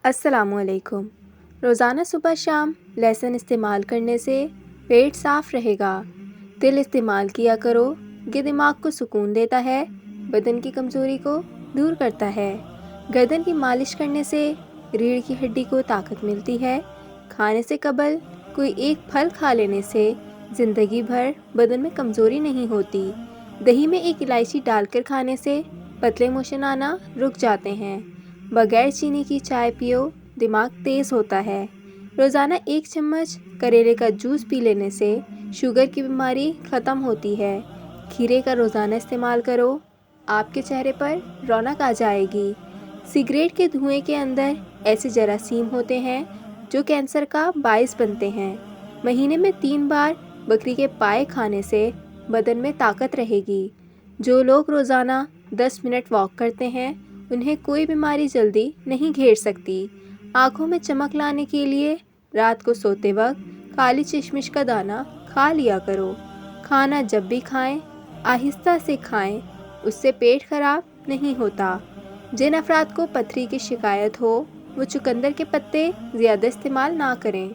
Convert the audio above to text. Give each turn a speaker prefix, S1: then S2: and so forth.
S1: السلام علیکم۔ روزانہ صبح شام لہسن استعمال کرنے سے پیٹ صاف رہے گا۔ تل استعمال کیا کرو، یہ دماغ کو سکون دیتا ہے، بدن کی کمزوری کو دور کرتا ہے۔ گردن کی مالش کرنے سے ریڑھ کی ہڈی کو طاقت ملتی ہے۔ کھانے سے قبل کوئی ایک پھل کھا لینے سے زندگی بھر بدن میں کمزوری نہیں ہوتی۔ دہی میں ایک الائچی ڈال کر کھانے سے پتلے موشن آنا رک جاتے ہیں۔ بغیر چینی کی چائے پیو، دماغ تیز ہوتا ہے۔ روزانہ ایک چمچ کریلے کا جوس پی لینے سے شوگر کی بیماری ختم ہوتی ہے۔ کھیرے کا روزانہ استعمال کرو، آپ کے چہرے پر رونق آ جائے گی۔ سگریٹ کے دھوئیں کے اندر ایسے جراثیم ہوتے ہیں جو کینسر کا باعث بنتے ہیں۔ مہینے میں 3 بار بکری کے پائے کھانے سے بدن میں طاقت رہے گی۔ جو لوگ روزانہ 10 منٹ واک کرتے ہیں انہیں کوئی بیماری جلدی نہیں گھیر سکتی۔ آنکھوں میں چمک لانے کے لیے رات کو سوتے وقت کالی کشمش کا دانہ کھا لیا کرو۔ کھانا جب بھی کھائیں آہستہ سے کھائیں، اس سے پیٹ خراب نہیں ہوتا۔ جن افراد کو پتھری کی شکایت ہو وہ چقندر کے پتے زیادہ استعمال نہ کریں۔